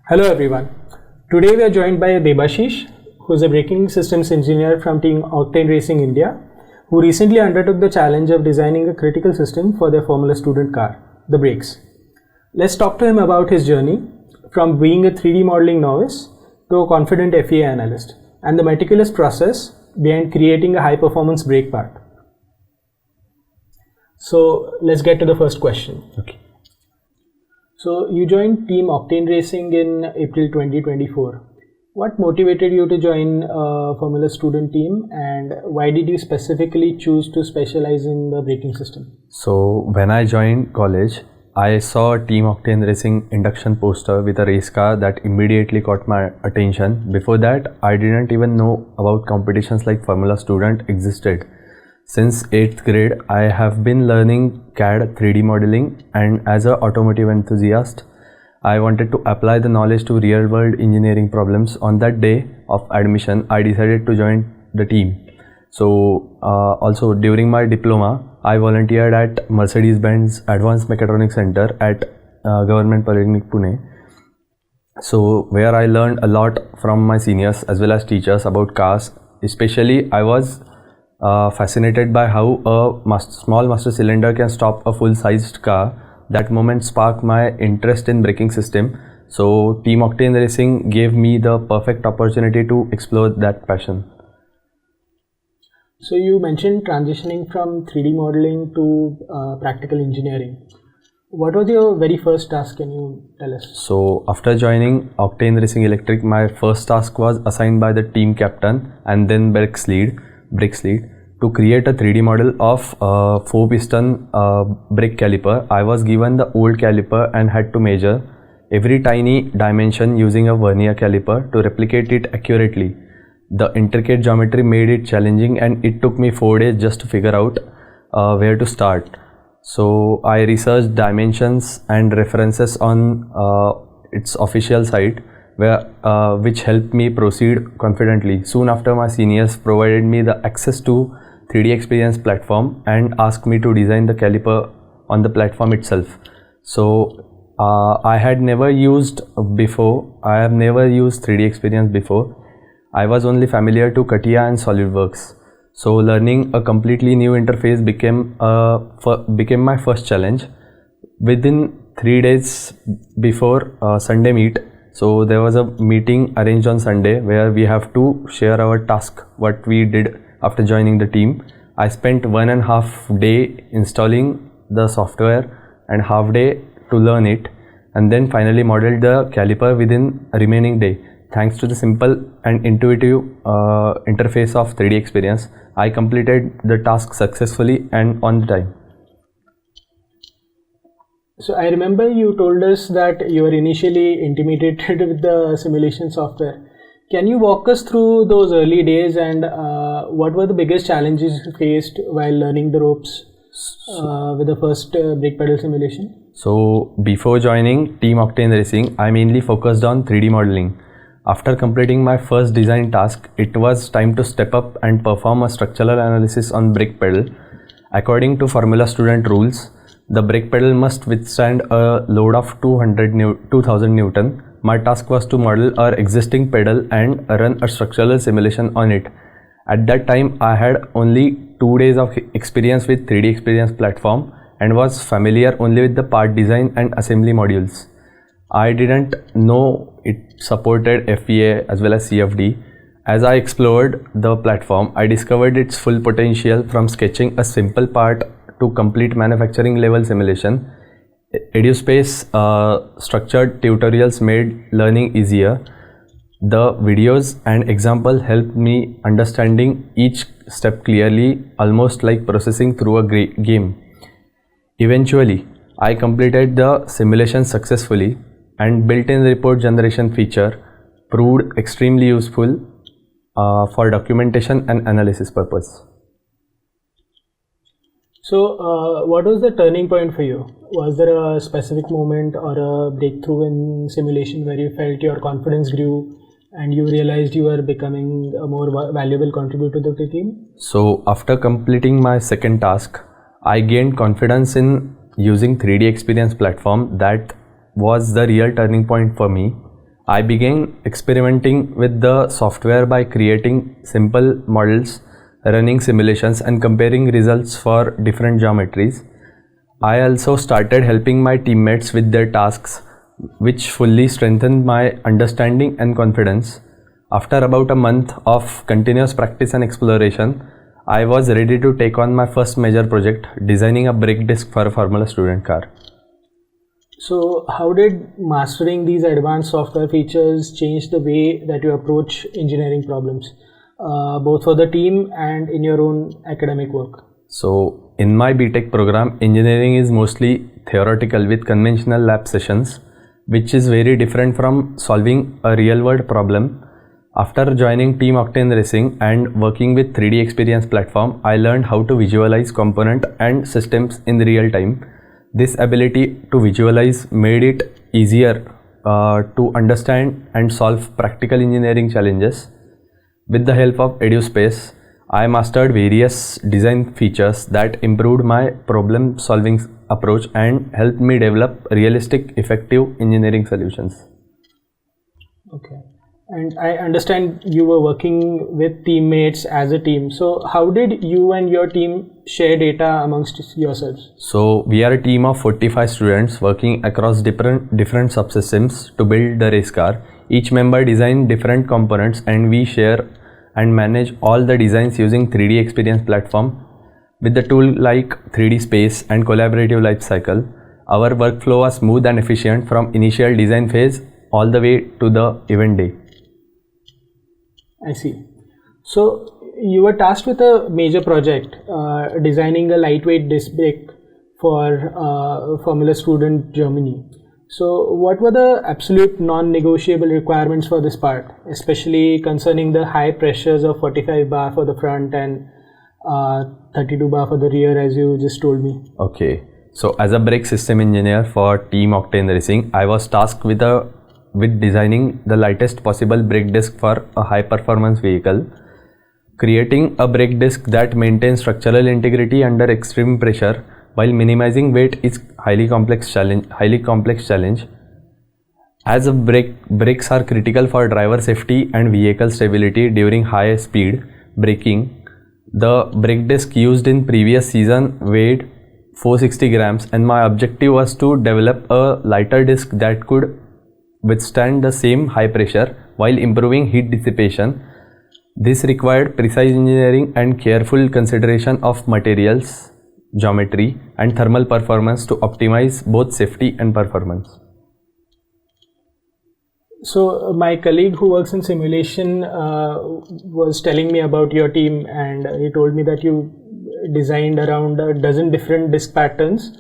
Hello everyone. Today we are joined by Devashish, who is a braking systems engineer from Team Octane Racing India, who recently undertook the challenge of designing a critical system for their Formula Student car, the brakes. Let's talk to him about his journey from being a 3D modeling novice to a confident FEA analyst and the meticulous process behind creating a high-performance brake part. So let's get to the first question. Okay. So you joined Team Octane Racing in April 2024. What motivated you to join Formula Student team, and why did you specifically choose to specialize in the braking system? So when I joined college, I saw Team Octane Racing induction poster with a race car that immediately caught my attention. Before that, I didn't even know about competitions like Formula Student existed. Since 8th grade, I have been learning CAD 3D modeling, and as an automotive enthusiast, I wanted to apply the knowledge to real-world engineering problems. On that day of admission, I decided to join the team. So also during my diploma, I volunteered at Mercedes-Benz Advanced Mechatronics Center at Government Polytechnic Pune. So where I learned a lot from my seniors as well as teachers about cars. Especially, I was fascinated by how a small master cylinder can stop a full-sized car. That moment sparked my interest in braking system. So Team Octane Racing gave me the perfect opportunity to explore that passion. So you mentioned transitioning from 3D modeling to practical engineering. What was your very first task? Can you tell us? So after joining Octane Racing Electric, my first task was assigned by the team captain and then brakes lead to create a 3D model of 4-piston brake caliper. I was given the old caliper and had to measure every tiny dimension using a vernier caliper to replicate it accurately. The intricate geometry made it challenging, and it took me 4 days just to figure out where to start. So I researched dimensions and references on its official site, which helped me proceed confidently. Soon after, my seniors provided me the access to 3D Experience platform and asked me to design the caliper on the platform itself. So I have never used 3D Experience before. I was only familiar to CATIA and SOLIDWORKS. So learning a completely new interface became my first challenge. Within 3 days before Sunday meet, so there was a meeting arranged on Sunday where we have to share our task, what we did after joining the team. I spent 1.5 days installing the software and half day to learn it, and then finally modeled the caliper within a remaining day. Thanks to the simple and intuitive interface of 3D Experience, I completed the task successfully and on time. So I remember you told us that you were initially intimidated with the simulation software. Can you walk us through those early days, and what were the biggest challenges you faced while learning the ropes with the first brake pedal simulation? So before joining Team Octane Racing, I mainly focused on 3D modeling. After completing my first design task, it was time to step up and perform a structural analysis on brake pedal. According to Formula Student rules, the brake pedal must withstand a load of 2000 Newton. My task was to model our existing pedal and run a structural simulation on it. At that time, I had only 2 days of experience with 3D Experience platform and was familiar only with the part design and assembly modules. I didn't know it supported FEA as well as CFD. As I explored the platform, I discovered its full potential, from sketching a simple part to complete manufacturing level simulation. EduSpace structured tutorials made learning easier. The videos and example helped me understanding each step clearly, almost like processing through a game. Eventually, I completed the simulation successfully, and built-in report generation feature proved extremely useful for documentation and analysis purpose. So what was the turning point for you? Was there a specific moment or a breakthrough in simulation where you felt your confidence grew and you realized you were becoming a more valuable contributor to the team? So after completing my second task, I gained confidence in using 3D Experience platform. That was the real turning point for me. I began experimenting with the software by creating simple models, running simulations, and comparing results for different geometries. I also started helping my teammates with their tasks, which fully strengthened my understanding and confidence. After about a month of continuous practice and exploration, I was ready to take on my first major project, designing a brake disc for a Formula student car. So, how did mastering these advanced software features change the way that you approach engineering problems, both for the team and in your own academic work? So, in my BTech program, engineering is mostly theoretical with conventional lab sessions, which is very different from solving a real world problem. After joining Team Octane Racing and working with 3D Experience platform, I learned how to visualize component and systems in real time. This ability to visualize made it easier to understand and solve practical engineering challenges. With the help of EduSpace, I mastered various design features that improved my problem solving approach and helped me develop realistic, effective engineering solutions. Okay. And I understand you were working with teammates as a team. So, how did you and your team share data amongst yourselves? So we are a team of 45 students working across different subsystems to build the race car. Each member designed different components and we share and manage all the designs using 3D Experience platform. With the tool like 3D Space and collaborative lifecycle, our workflow was smooth and efficient from initial design phase all the way to the event day. I see. So, you were tasked with a major project, designing a lightweight disc brake for Formula Student Germany. So, what were the absolute non-negotiable requirements for this part, especially concerning the high pressures of 45 bar for the front and 32 bar for the rear, as you just told me? Okay. So, as a brake system engineer for Team Octane Racing, I was tasked with designing the lightest possible brake disc for a high performance vehicle. Creating a brake disc that maintains structural integrity under extreme pressure while minimizing weight is highly complex challenge. As brakes are critical for driver safety and vehicle stability during high speed braking. The brake disc used in previous season weighed 460 grams and my objective was to develop a lighter disc that could withstand the same high pressure while improving heat dissipation. This required precise engineering and careful consideration of materials, geometry, and thermal performance to optimize both safety and performance. So, my colleague who works in simulation was telling me about your team, and he told me that you designed around a dozen different disc patterns.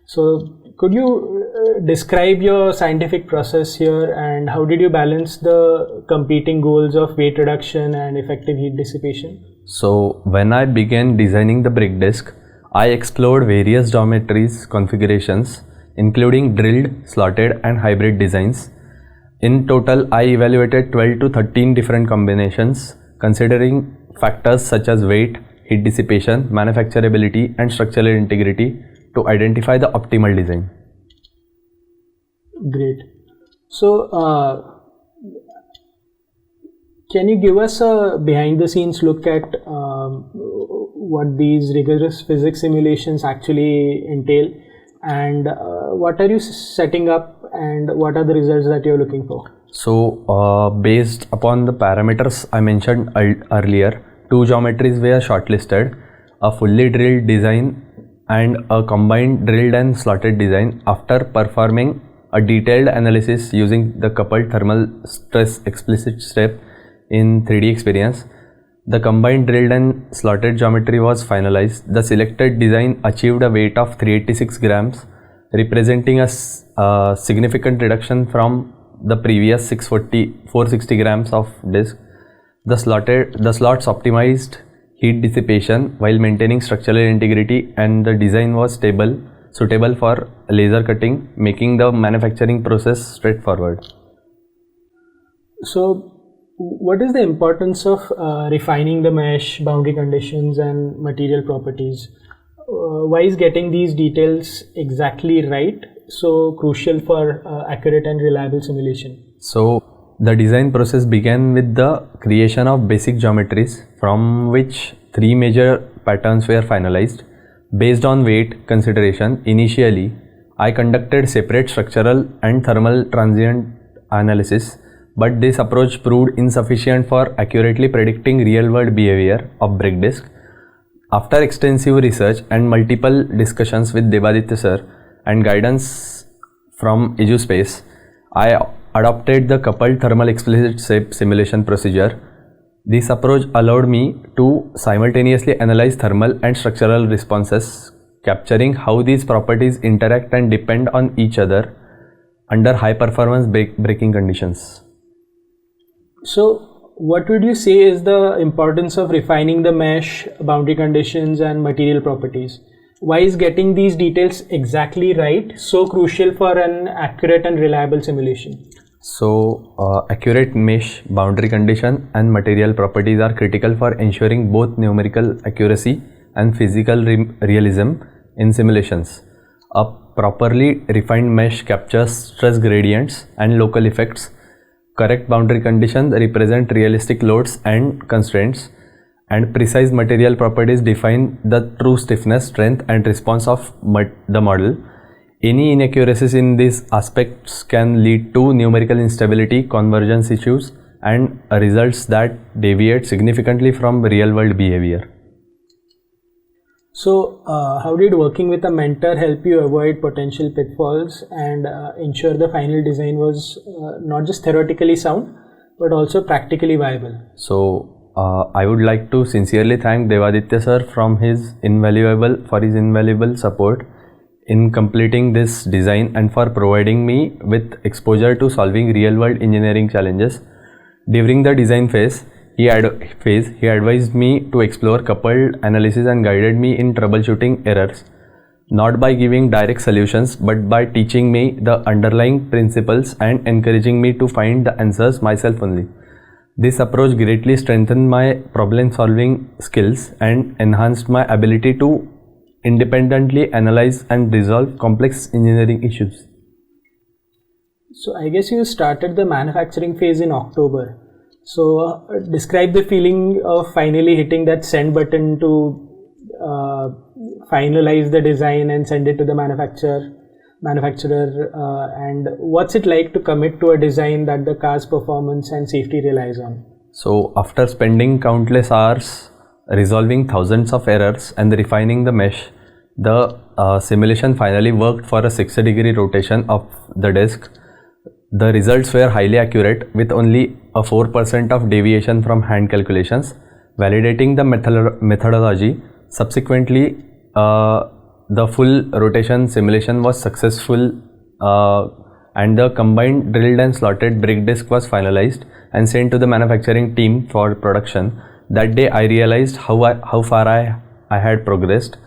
So, could you describe your scientific process here and how did you balance the competing goals of weight reduction and effective heat dissipation? So when I began designing the brake disc, I explored various geometries configurations including drilled, slotted and hybrid designs. In total, I evaluated 12 to 13 different combinations considering factors such as weight, heat dissipation, manufacturability and structural integrity to identify the optimal design. Great. So, can you give us a behind the scenes look at what these rigorous physics simulations actually entail and what are you setting up and what are the results that you're looking for? So, based upon the parameters I mentioned earlier, two geometries were shortlisted, a fully drilled design and a combined drilled and slotted design. After performing a detailed analysis using the coupled thermal stress explicit step in 3D Experience, the combined drilled and slotted geometry was finalized. The selected design achieved a weight of 386 grams, representing a significant reduction from the previous 460 grams of disc. The slots optimized heat dissipation while maintaining structural integrity, and the design was suitable for laser cutting, making the manufacturing process straightforward. So, what is the importance of refining the mesh, boundary conditions and material properties? Why is getting these details exactly right so crucial for accurate and reliable simulation? So, the design process began with the creation of basic geometries from which three major patterns were finalized. Based on weight consideration, initially I conducted separate structural and thermal transient analysis, but this approach proved insufficient for accurately predicting real-world behavior of brake disc. After extensive research and multiple discussions with Devaditya sir and guidance from EduSpace, I adopted the coupled thermal explicit shape simulation procedure. This approach allowed me to simultaneously analyze thermal and structural responses, capturing how these properties interact and depend on each other under high performance braking conditions. So, what would you say is the importance of refining the mesh, boundary conditions, and material properties? Why is getting these details exactly right so crucial for an accurate and reliable simulation? So, accurate mesh, boundary condition, and material properties are critical for ensuring both numerical accuracy and physical realism in simulations. A properly refined mesh captures stress gradients and local effects. Correct boundary conditions represent realistic loads and constraints, and precise material properties define the true stiffness, strength, and response of the model. Any inaccuracies in these aspects can lead to numerical instability, convergence issues, and results that deviate significantly from real-world behavior. So, how did working with a mentor help you avoid potential pitfalls and ensure the final design was not just theoretically sound but also practically viable? So, I would like to sincerely thank Devaditya sir for his invaluable support in completing this design and for providing me with exposure to solving real-world engineering challenges. During the design phase, he advised me to explore coupled analysis and guided me in troubleshooting errors, not by giving direct solutions but by teaching me the underlying principles and encouraging me to find the answers myself only. This approach greatly strengthened my problem-solving skills and enhanced my ability to independently analyze and resolve complex engineering issues. So I guess you started the manufacturing phase in October. So describe the feeling of finally hitting that send button to finalize the design and send it to the manufacturer, and what's it like to commit to a design that the car's performance and safety relies on? So after spending countless hours resolving thousands of errors and refining the mesh, the simulation finally worked for a 60-degree rotation of the disc. The results were highly accurate with only a 4% of deviation from hand calculations, validating the methodology. Subsequently, the full rotation simulation was successful and the combined drilled and slotted brake disc was finalized and sent to the manufacturing team for production. That day I realized how far I had progressed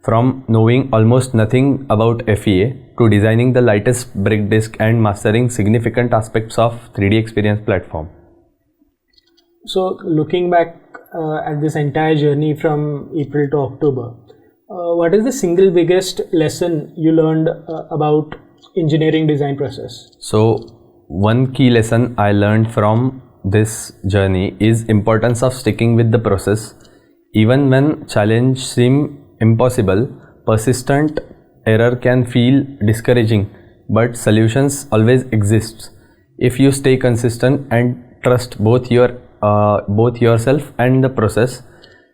from knowing almost nothing about FEA to designing the lightest brake disc and mastering significant aspects of 3D experience platform. So looking back at this entire journey from April to October, what is the single biggest lesson you learned about engineering design process? So one key lesson I learned from this journey is importance of sticking with the process. Even when challenge seem impossible, persistent error can feel discouraging, but solutions always exist if you stay consistent and trust both yourself and the process.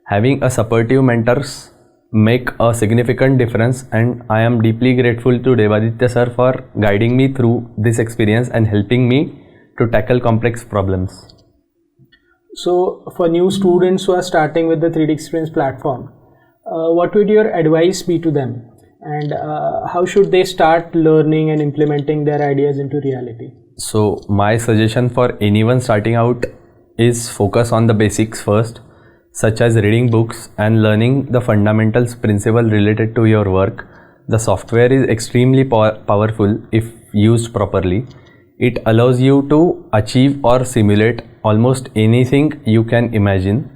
Having a supportive mentors make a significant difference, and I am deeply grateful to Devaditya sir for guiding me through this experience and helping me to tackle complex problems. So for new students who are starting with the 3D experience platform, what would your advice be to them, and how should they start learning and implementing their ideas into reality? So my suggestion for anyone starting out is focus on the basics first, such as reading books and learning the fundamentals principle related to your work. The software is extremely powerful if used properly. It allows you to achieve or simulate almost anything you can imagine.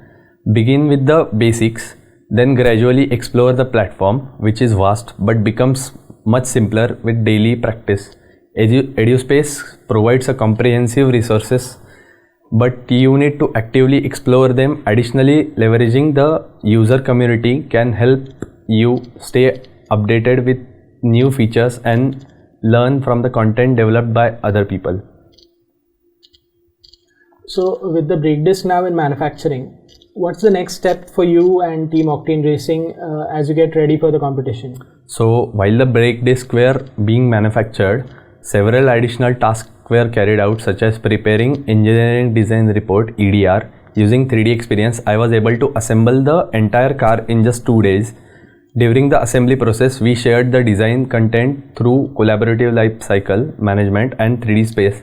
Begin with the basics, then gradually explore the platform, which is vast but becomes much simpler with daily practice. EduSpace provides a comprehensive resources, but you need to actively explore them. Additionally, leveraging the user community can help you stay updated with new features and learn from the content developed by other people. So with the brake disc now in manufacturing, what's the next step for you and Team Octane Racing as you get ready for the competition? So while the brake discs were being manufactured, several additional tasks were carried out, such as preparing engineering design report (EDR). Using 3D experience, I was able to assemble the entire car in just 2 days. During the assembly process, we shared the design content through collaborative life cycle management and 3D space,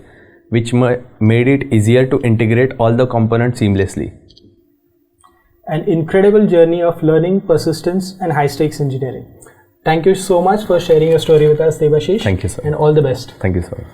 which made it easier to integrate all the components seamlessly. An incredible journey of learning, persistence, and high-stakes engineering. Thank you so much for sharing your story with us, Devashish. Thank you, sir. And all the best. Thank you, sir.